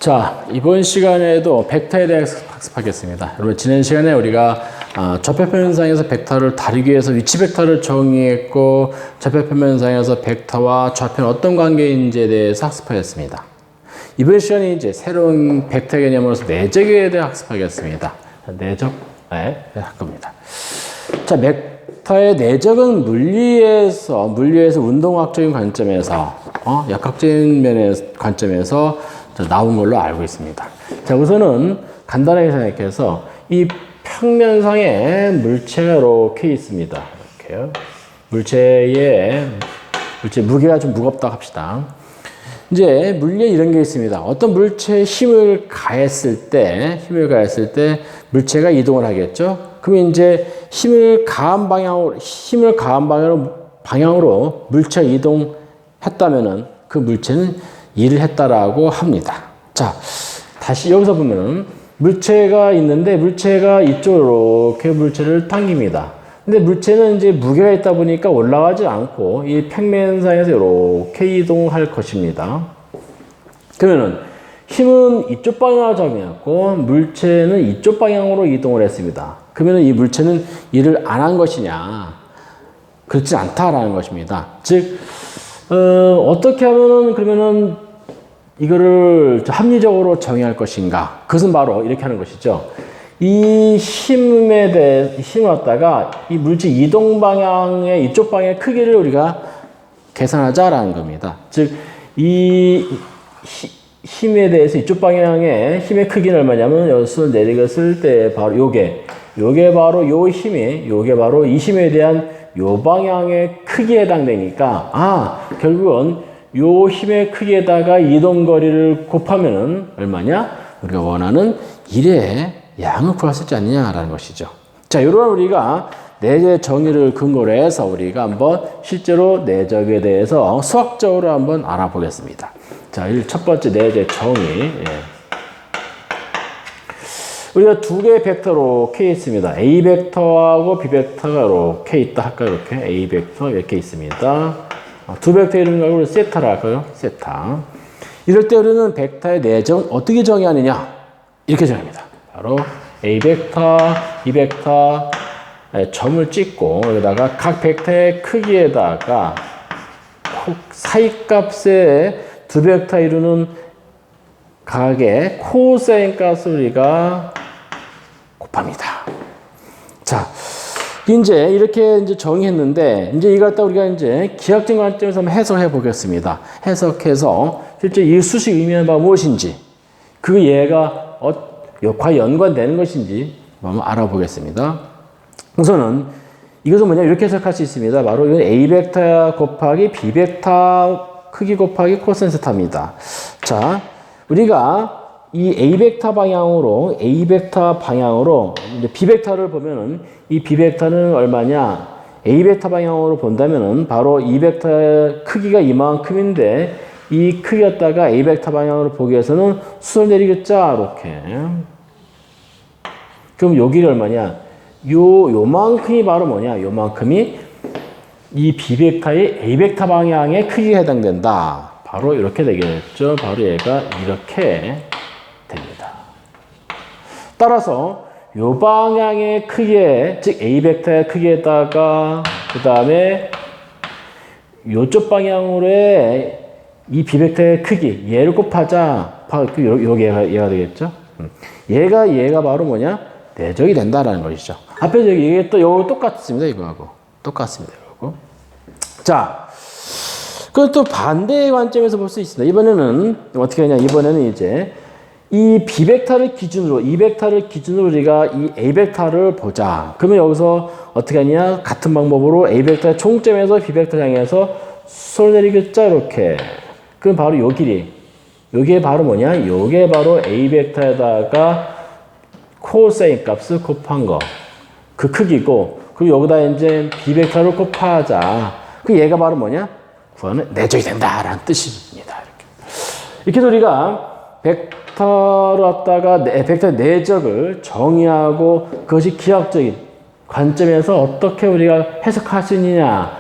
자, 이번 시간에도 벡터에 대해 학습하겠습니다. 여러분, 지난 시간에 우리가 좌표표면상에서 벡터를 다루기 위해서 위치 벡터를 정의했고, 좌표표면상에서 벡터와 좌표는 어떤 관계인지에 대해서 학습하겠습니다. 이번 시간에 이제 새로운 벡터 개념으로서 내적에 대해 학습하겠습니다. 내적, 할 겁니다. 자, 벡터의 내적은 물리에서 운동학적인 관점에서, 역학적인 면의 관점에서 나온 걸로 알고 있습니다. 자, 우선은 간단하게 생각해서 이 평면상에 물체가 이렇게 있습니다. 이렇게요. 물체 무게가 좀 무겁다고 합시다. 이제 물리에 이런 게 있습니다. 어떤 물체에 힘을 가했을 때 물체가 이동을 하겠죠. 그러면 이제 힘을 가한 방향으로 물체가 이동했다면은 그 물체는 일을 했다라고 합니다. 자, 다시 여기서 보면은 물체가 있는데 물체가 이쪽으로 이렇게 물체를 당깁니다. 근데 물체는 이제 무게가 있다 보니까 올라가지 않고 이 평면상에서 이렇게 이동할 것입니다. 그러면은 힘은 이쪽 방향으로 작용했고 물체는 이쪽 방향으로 이동을 했습니다. 그러면은 이 물체는 일을 안 한 것이냐? 그렇지 않다라는 것입니다. 즉, 어떻게 하면은 그러면은 이거를 합리적으로 정의할 것인가? 그것은 바로 이렇게 하는 것이죠. 이 힘을 갖다가 이 물체 이동 방향의 이쪽 방향의 크기를 우리가 계산하자라는 겁니다. 즉, 이 힘에 대해서 이쪽 방향의 힘의 크기는 얼마냐면 여기서 내리갔을 때 바로 요게 바로 요게 바로 이 힘에 대한 요 방향의 크기에 해당되니까, 결국은 요 힘의 크기에다가 이동 거리를 곱하면은 얼마냐? 우리가 원하는 1의 양을 구할 수 있지 않느냐라는 것이죠. 자, 이런 우리가 내적 정의를 근거로 해서 우리가 한번 실제로 내적에 대해서 수학적으로 한번 알아보겠습니다. 자, 첫 번째 내적 정의. 우리가 두 개의 벡터로 K 있습니다. A 벡터하고 B 벡터가 이렇게 있다 할까요? 이렇게 A 벡터 이렇게 있습니다. 두 벡터 이름 가지고 세타를 할까요? 세타. 이럴 때 우리는 벡터의 내정 어떻게 정의하느냐? 이렇게 정의합니다. 바로 A 벡터, B 벡터 점을 찍고 여기다가 각 벡터의 크기에다가 사이값의 두 벡터 이루는 각의 코사인 값을 우리가 곱합니다. 자, 이제 이렇게 이제 정의했는데, 이제 이걸 갖다 우리가 이제 기하학적 관점에서 한번 해석해 보겠습니다. 해석해서 실제 이 수식 의미하는 바가 무엇인지, 그 얘가 과연 연관되는 것인지 한번 알아보겠습니다. 우선은 이것은 뭐냐, 이렇게 해석할 수 있습니다. 바로 이건 A 벡터 곱하기 B 벡터 크기 곱하기 코사인 세타입니다. 자, 우리가 이 A 벡터 방향으로 이제 B 벡터를 보면은 이 B 벡터는 얼마냐? A 벡터 방향으로 본다면은 바로 이 벡터의 크기가 이만큼인데 이 크기였다가 A 벡터 방향으로 보기 위해서는 수를 내리겠자 이렇게. 그럼 여기가 얼마냐? 요만큼이 바로 뭐냐? 요만큼이 이 B 벡터의 A 벡터 방향의 크기에 해당된다. 바로 이렇게 되겠죠. 바로 얘가 이렇게 됩니다. 따라서 요 방향의 크기에, 즉 A 벡터의 크기에다가 그 다음에 요쪽 방향으로의 이 B 벡터의 크기 얘를 곱하자. 얘가 되겠죠. 얘가 바로 뭐냐? 내적이 된다라는 것이죠. 앞에 이게 또 요거 똑같습니다. 이거하고 똑같습니다. 이거하고. 자, 그건 또 반대의 관점에서 볼 수 있습니다. 이번에는 어떻게 하냐? 이번에는 이제 이 B 벡터를 기준으로, 이 벡터를 기준으로 우리가 이 A 벡터를 보자. 그러면 여기서 어떻게 하냐? 같은 방법으로 A 벡터의 총점에서 B 벡터 향해서 수를 내리겠자 이렇게. 그럼 바로 요 길이. 요게 바로 뭐냐? 요게 바로 A 벡터에다가 코사인 값을 곱한 거. 그 크기고, 그리고 여기다 이제 B 벡터를 곱하자. 그 얘가 바로 뭐냐? 구하는 내적이 된다라는 뜻입니다. 이렇게 해서 우리가 벡터로 왔다가 벡터 내적을 정의하고 그것이 기하학적인 관점에서 어떻게 우리가 해석할 수 있느냐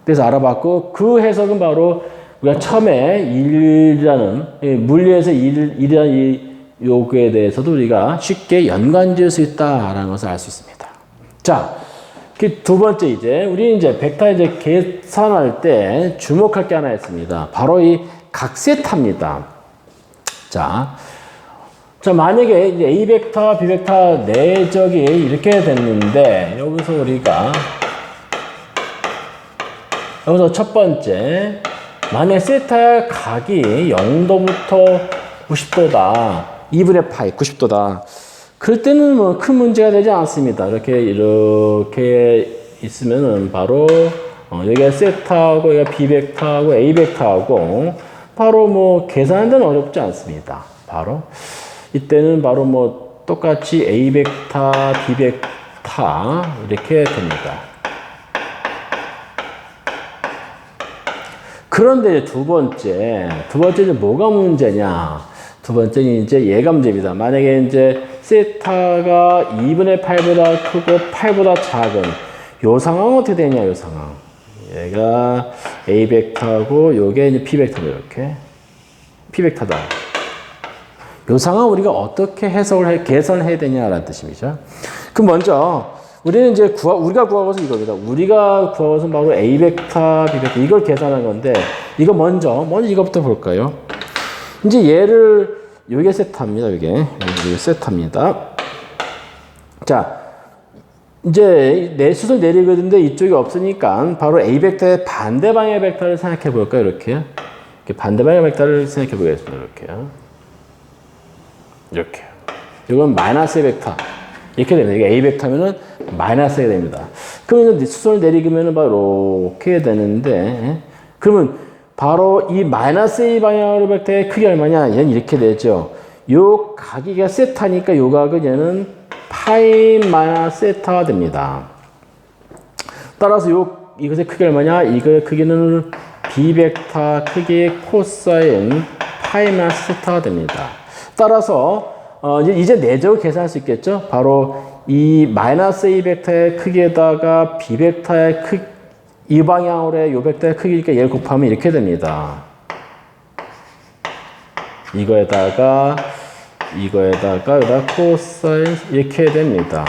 그래서 알아봤고, 그 해석은 바로 우리가 처음에 일이라는 물리에서 일이라는 이 요구에 대해서도 우리가 쉽게 연관지을 수 있다라는 것을 알 수 있습니다. 자, 그 두 번째 이제 우리 이제 벡터 이제 계산할 때 주목할 게 하나 있습니다. 바로 이 각세타입니다. 자, 만약에 이제 A 벡터, B 벡터 내적이 이렇게 됐는데 여기서 첫 번째 만약 세타의 각이 0도부터 90도다. 2분의 파이 90도다. 그럴 때는 뭐 큰 문제가 되지 않습니다. 이렇게 있으면은 바로 여기가 세타하고 여기가 B 벡터하고 A 벡터하고 바로 뭐 계산하는 데는 어렵지 않습니다. 바로 이때는 바로 뭐 똑같이 A 벡터, B 벡터 이렇게 됩니다. 그런데 두 번째는 뭐가 문제냐? 두 번째는 이제 예감제입니다. 만약에 이제 세타가 2분의 8보다 크고 8보다 작은 요 상황은 어떻게 되냐? 요 상황. 얘가 A 벡터고 요게 이제 B 벡터다. 이렇게 P 벡터다. 요 상황 우리가 어떻게 계산해야 되냐라는 뜻입니다. 그럼 먼저 우리는 이제 우리가 구한 것은 이겁니다. 우리가 구한 것은 바로 A 벡터, B 벡터 이걸 계산한 건데 이거 먼저 이것부터 볼까요? 이제 얘를 요게 세타입니다. 요게 세타입니다. 자, 이제 내 수술 내리거든요. 이쪽이 없으니까 바로 A 벡터의 반대 방향의 벡터를 생각해 볼까요? 이렇게 반대 방향의 벡터를 생각해 보겠습니다. 이렇게. 이건 마이너스 벡터. 이렇게 됩니다. 이게 A 벡터면은 마이너스가 됩니다. 그러면 수선을 내리기면은 바로 이렇게 되는데, 그러면 바로 이 마이너스 A 방향으로 벡터의 크기 얼마냐? 얘는 이렇게 되죠. 요 각이가 세타니까 요 각은 얘는 파이 마이너스 세타가 됩니다. 따라서 이것의 크기 얼마냐? 이거의 크기는 B 벡터 크기의 코사인 파이 마이너스 세타가 됩니다. 따라서 이제 내적을 계산할 수 있겠죠? 바로 이 마이너스 A 벡터의 크기에다가 B 벡터의 이 방향으로의 요 벡터의 크기니까 얘를 곱하면 이렇게 됩니다. 이거에다가 여기다 코사인 이렇게 됩니다.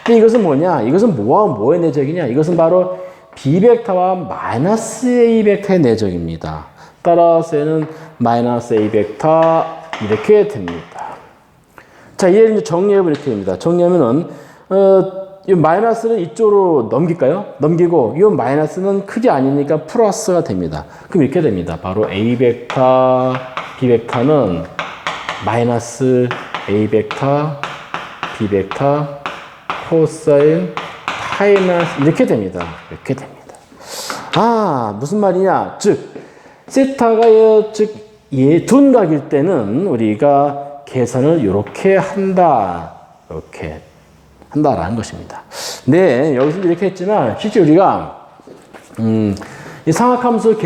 근데 이것은 뭐냐? 이것은 뭐의 내적이냐? 이것은 바로 B 벡터와 마이너스 A 벡터의 내적입니다. 따라서 얘는 마이너스 A 벡터 이렇게 됩니다. 자, 얘를 이제 정리해보면 이렇게 됩니다. 정리하면은, 이 마이너스는 이쪽으로 넘길까요? 넘기고, 이 마이너스는 크게 아니니까 플러스가 됩니다. 그럼 이렇게 됩니다. 바로 A 벡터, B 벡터는 마이너스 A 벡터, B 벡터, 코사인, 파이 마이너스, 이렇게 됩니다. 이렇게 됩니다. 아, 무슨 말이냐? 즉, 세타가 둔각일 때는 우리가 계산을 이렇게 한다라는 것입니다. 네, 여기서 이렇게 했지만 실제 우리가 이 상악함수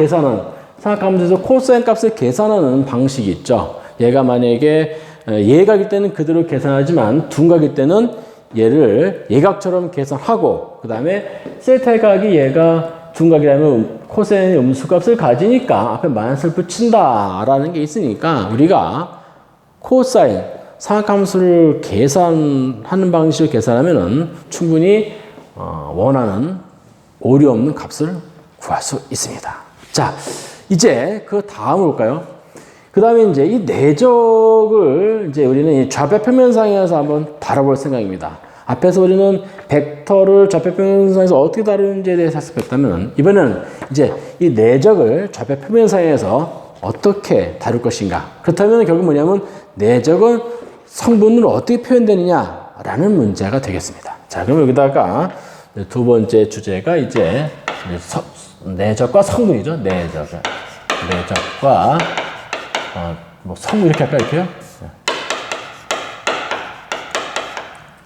상악함수에서 코사인 값을 계산하는 방식이 있죠. 얘가 만약에 예각일 때는 그대로 계산하지만 둔각일 때는 얘를 예각처럼 계산하고 그 다음에 세타의 각이 얘가 둔각이라면 코사인의 음수값을 가지니까 앞에 마이너스를 붙인다라는 게 있으니까 우리가 코사인 상악함수를 계산하는 방식으로 계산하면은 충분히 원하는 오류 없는 값을 구할 수 있습니다. 자, 이제 그 다음 볼까요? 그 다음에 이제 이 내적을 이제 우리는 이 좌표 평면상에서 한번 다뤄볼 생각입니다. 앞에서 우리는 벡터를 좌표 평면상에서 어떻게 다루는지에 대해서 살펴봤다면 이번에는 이제 이 내적을 좌표 평면상에서 어떻게 다룰 것인가. 그렇다면 결국 뭐냐면 내적은 성분으로 어떻게 표현되느냐라는 문제가 되겠습니다. 자, 그럼 여기다가 두 번째 주제가 이제 내적과 성분이죠. 내적과 뭐 성분 이렇게 할까요? 이렇게요?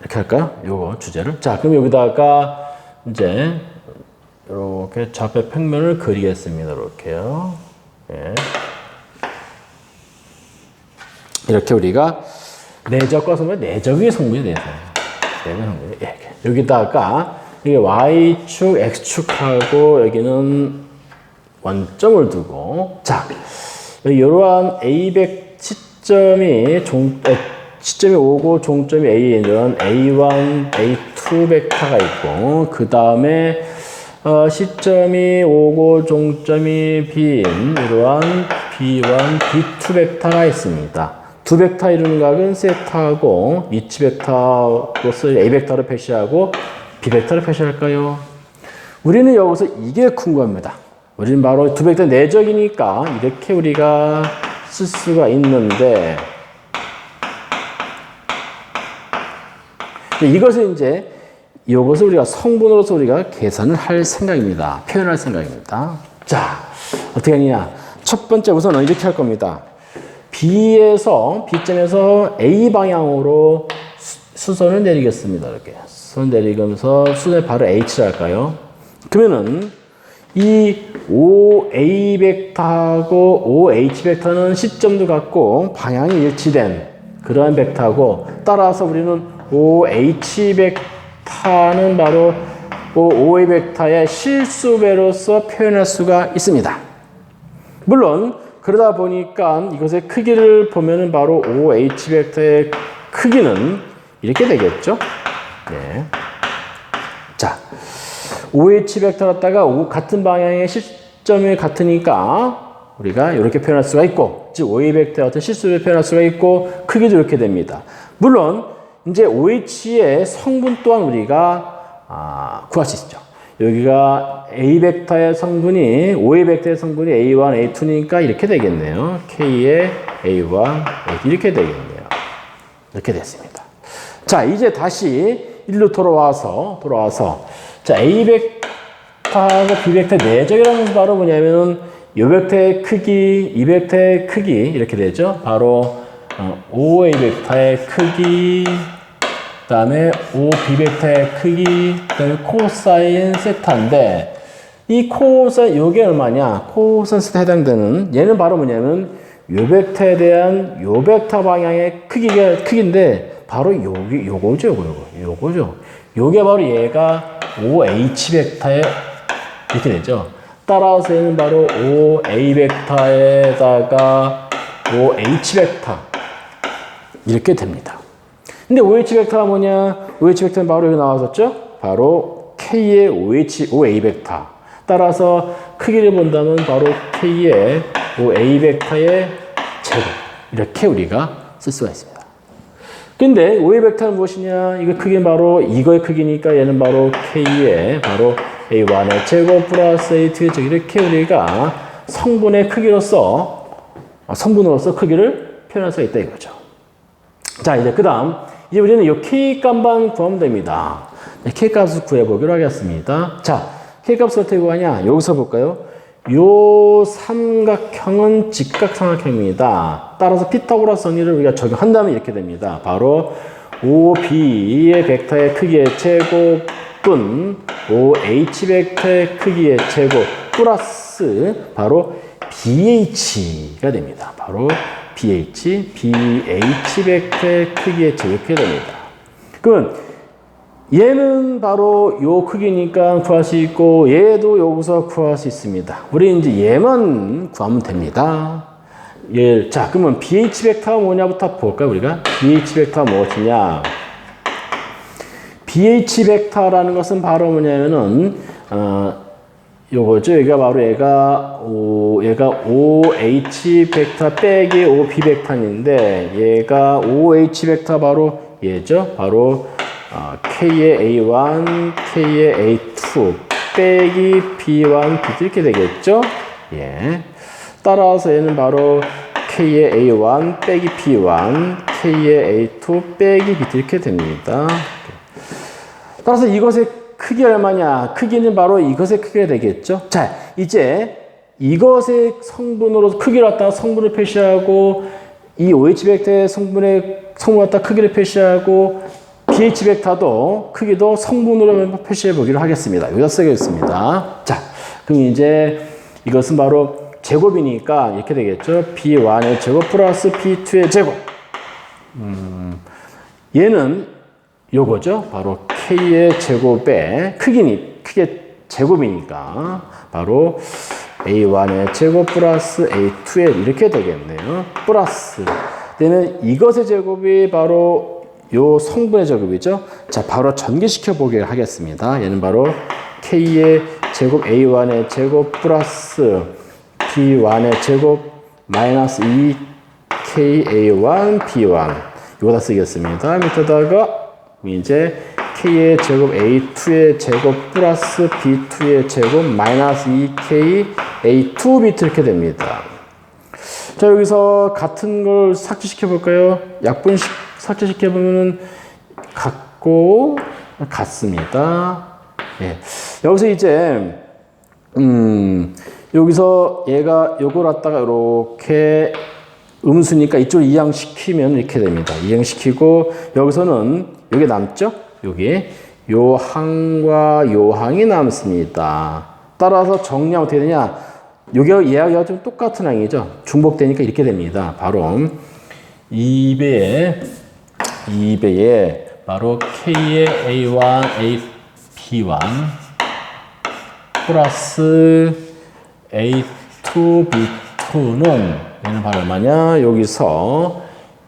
이렇게 할까요? 요거 주제를. 자, 그럼 여기다가 이제 이렇게 좌표 평면을 그리겠습니다. 이렇게요. 예. 이렇게 우리가 내적과 성분, 내적이 성분이 내적. 여기다가 이게 y축, x축하고 여기는 원점을 두고, 자, 이러한 A100 시점이 오고 종점이 A에 이런 A1, A2 벡터가 있고, 그 다음에 시점이 오고 종점이 B인 이러한 B1, B2 벡터가 있습니다. 두 벡터 이루는 각은 세타하고 이치 벡터로서 A 벡터를 표시하고 B 벡터를 표시할까요? 우리는 여기서 이게 궁금합니다. 우리는 바로 두 벡터 내적이니까 이렇게 우리가 쓸 수가 있는데, 이것을 우리가 성분으로서 우리가 계산을 할 생각입니다. 표현할 생각입니다. 자, 어떻게 하느냐? 첫 번째 우선은 이렇게 할 겁니다. B점에서 A 방향으로 수선을 내리겠습니다. 이렇게. 수선 내리면서 수선에 바로 H를 할까요? 그러면은 이 OA 벡터하고 OH 벡터는 시점도 같고 방향이 일치된 그러한 벡터고, 따라서 우리는 OH 벡터는 바로 OA 벡터의 실수배로서 표현할 수가 있습니다. 물론 그러다 보니까 이것의 크기를 보면은 바로 OH 벡터의 크기는 이렇게 되겠죠. 네. 자, OH 벡터 갖다가 같은 방향의 시점이 같으니까 우리가 이렇게 표현할 수가 있고, 즉 OA 벡터 같은 실수를 표현할 수가 있고, 크기도 이렇게 됩니다. 물론 이제 OH의 성분 또한 우리가 구할 수 있죠. 여기가 A 벡터의 성분이 OA 벡터의 성분이 A1, A2니까 이렇게 되겠네요. K의 A1, A2 이렇게 되겠네요. 이렇게 됐습니다. 자, 이제 다시 일로 돌아와서 자, A 벡터하고 B 벡터 내적이라는 것은 바로 뭐냐면은 이 벡터의 크기, 이 벡터의 크기 이렇게 되죠. 바로 OA 벡터의 크기, 그 다음에 OB 벡터의 크기, 그 다음에 코사인 세타인데, 이 코사인, 요게 얼마냐? 코사인 세타에 해당되는, 얘는 바로 뭐냐면, 요 벡터에 대한 요 벡터 방향의 크기인데, 바로 요거죠. 요게 바로 얘가 OH 벡터에 이렇게 되죠. 따라서 얘는 바로 OA 벡터에다가 OH 벡터. 이렇게 됩니다. 근데 OH 벡터가 뭐냐? OH 벡터는 바로 여기 나왔었죠? 바로 K의 OA 벡터. 따라서 크기를 본다면 바로 K의 OA 벡터의 제곱. 이렇게 우리가 쓸 수가 있습니다. 근데 OA 벡터는 무엇이냐? 이거 크기는 바로 이거의 크기니까 얘는 바로 K의 바로 A1의 제곱 플러스 A2의 제곱. 이렇게 우리가 성분으로서 크기를 표현할 수가 있다 이거죠. 자, 이제 그 다음, 이제 우리는 이 K 값만 구하면 됩니다. K 값을 구해보기로 하겠습니다. 자, K 값을 어떻게 구하냐? 여기서 볼까요? 요 삼각형은 직각삼각형입니다. 따라서 피타고라스 정리를 우리가 적용한다면 이렇게 됩니다. 바로 OB의 벡터의 크기의 제곱분 OH 벡터의 크기의 제곱 플러스 바로 BH가 됩니다. 바로 BH 벡터의 크기의 제곱 이렇게 됩니다. 그러면 얘는 바로 요 크기니까 구할 수 있고, 얘도 여기서 구할 수 있습니다. 우리 이제 얘만 구하면 됩니다. 자, 그러면 BH 벡터가 뭐냐부터 볼까요, 우리가? BH 벡터가 무엇이냐? BH 벡터라는 것은 바로 뭐냐면은, 요거죠. 얘가 바로 얘가 OH 벡터 빼기 OB 벡터인데, 얘가 OH 벡터 바로 얘죠. 바로 K의 A1, K의 A2 빼기 B1, B2 이렇게 되겠죠? 예. 따라서 얘는 바로 K의 A1 빼기 B1, K의 A2 빼기 B2 이렇게 됩니다. 따라서 이것의 크기 얼마냐? 크기는 바로 이것의 크기가 되겠죠? 자, 이제 이것의 성분으로 크기를 갖다가 성분을 표시하고, 이 OH 벡터의 성분을 갖다가 크기를 표시하고, BH 벡터도 크기도 성분으로 표시해 보기로 하겠습니다. 여기다 쓰겠습니다. 자, 그럼 이제 이것은 바로 제곱이니까 이렇게 되겠죠. B1의 제곱 플러스 B2의 제곱. 얘는 요거죠. 바로 K의 제곱의 크기의 제곱이니까 바로 A1의 제곱 플러스 A2의 이렇게 되겠네요. 플러스 때는 이것의 제곱이 바로 요 성분의 제곱이죠. 자, 바로 전개시켜 보기를 하겠습니다. 얘는 바로 K의 제곱 A1의 제곱 플러스 B1의 제곱 마이너스 2KA1 B1 이거 다 쓰겠습니다. 밑에다가 이제 K의 제곱 A2의 제곱 플러스 B2의 제곱 마이너스 2K A2 비트 이렇게 됩니다. 자, 여기서 같은 걸 삭제시켜 볼까요? 약분식 삭제시켜 보면은 같고 같습니다. 예. 여기서 이제 여기서 얘가 요걸 갖다가 이렇게 음수니까 이쪽으로 이항시키면 이렇게 됩니다. 이항시키고 여기서는 여기 남죠? 여기 요 항과 요 항이 남습니다. 따라서 정리하면 어떻게 되냐? 여기가 얘하고 좀 똑같은 항이죠. 중복되니까 이렇게 됩니다. 바로 2배에 바로 K의 A1, AB1 플러스 A2, B2는 얘는 바로 얼마냐? 여기서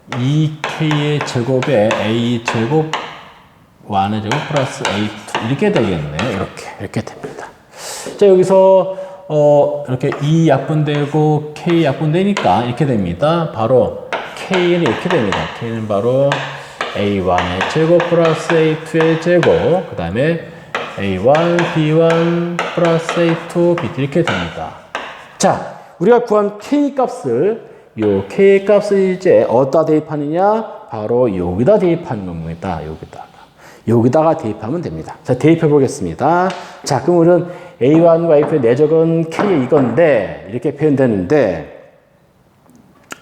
2K의 제곱에 A 제곱 1의 제곱 플러스 A2 이렇게 되겠네요. 이렇게 됩니다. 자, 여기서 이렇게 E 약분되고 K 약분되니까 이렇게 됩니다. 바로 K는 이렇게 됩니다. K는 바로 A1의 제곱 플러스 A2의 제곱, 그 다음에 A1, B1 플러스 A2, B2 이렇게 됩니다. 자, 우리가 구한 K 값을 요 K 값을 이제 어디다 대입하느냐? 바로 여기다 대입하는 겁니다. 여기다가 대입하면 됩니다. 자, 대입해 보겠습니다. 자, 그럼 우리는 A1과 A2의 내적은 K의 이건데 이렇게 표현되는데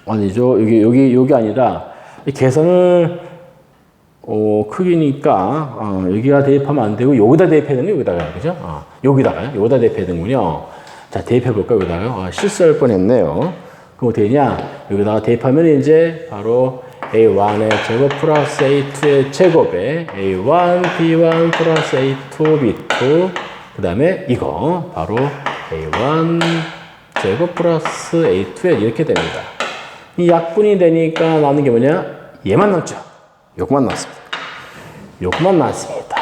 아니죠. 여기 아니라 계산을 크기니까 여기가 대입하면 안 되고 여기다 대입해야 되는 여기다가 그죠? 여기다 대입해야 되는군요. 자, 대입해 볼까요? 여기다가 실수할 뻔했네요. 그럼 어떻게 되냐? 여기다가 대입하면 이제 바로 A1의 제곱 플러스 A2의 제곱에 A1, B1 플러스 A2, B2 그 다음에 이거 바로 A1 제곱 플러스 A2에 이렇게 됩니다. 이 약분이 되니까 나오는 게 뭐냐? 얘만 남죠. 요것만 남습니다.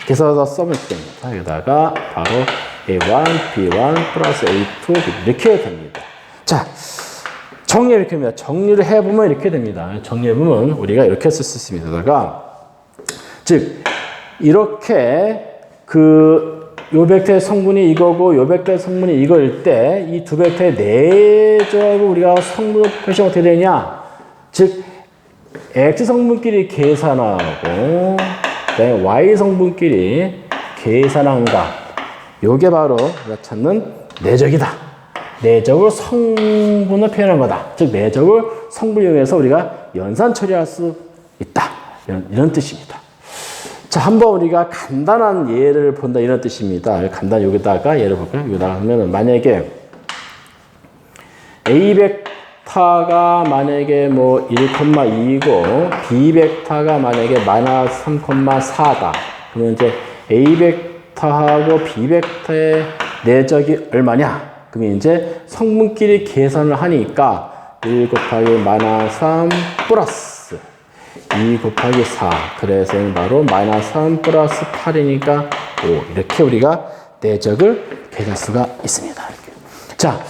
그래서 더 써면 됩니다. 여기다가 바로 A1, B1 플러스 A2, B2 이렇게 됩니다. 자, 정리 이렇게 됩니다. 정리를 해보면 이렇게 됩니다. 정리해보면 우리가 이렇게 쓸 수 있습니다. 즉, 이렇게 요 벡터의 성분이 이거고 요 벡터의 성분이 이거일 때 이 두 벡터의 내적으로 우리가 성분 표시가 어떻게 되냐? 즉, X 성분끼리 계산하고 그다음에 Y 성분끼리 계산한 값. 요게 바로 우리가 찾는 내적이다. 내적으로 성분을 표현한 거다. 즉 내적을 성분을 이용해서 우리가 연산 처리할 수 있다. 이런 뜻입니다. 자, 한번 우리가 간단한 예를 본다 이런 뜻입니다. 간단 여기다가 예를 볼까요? 여기다가 하면은 만약에 A 벡터가 만약에 뭐 1,2이고 B 벡터가 만약에 마이너스 3,4다. 그러면 이제 A 벡터하고 B 벡터의 내적이 얼마냐? 그러면 이제 성분끼리 계산을 하니까 1 곱하기 마이너스 3 플러스 2 곱하기 4. 그래서 바로 마이너스 3 플러스 8이니까 5. 이렇게 우리가 내적을 계산할 수가 있습니다. 이렇게. 자,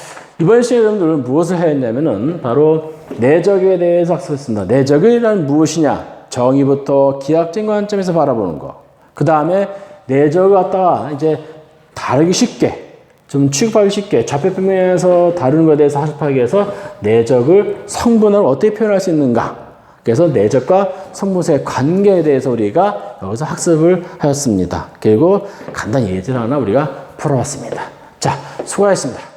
이번 시간에 여러분들은 무엇을 했냐면은 바로 내적에 대해서 학습했습니다. 내적이란 무엇이냐? 정의부터 기하학적인 관점에서 바라보는 거. 그 다음에 내적을 갖다가 이제 다루기 쉽게, 좀 취급하기 쉽게 좌표표면에서 다루는 것에 대해서 학습하기 위해서 내적을 성분을 어떻게 표현할 수 있는가. 그래서 내적과 성분사의 관계에 대해서 우리가 여기서 학습을 하였습니다. 그리고 간단히 예제를 하나 우리가 풀어봤습니다. 자, 수고하셨습니다.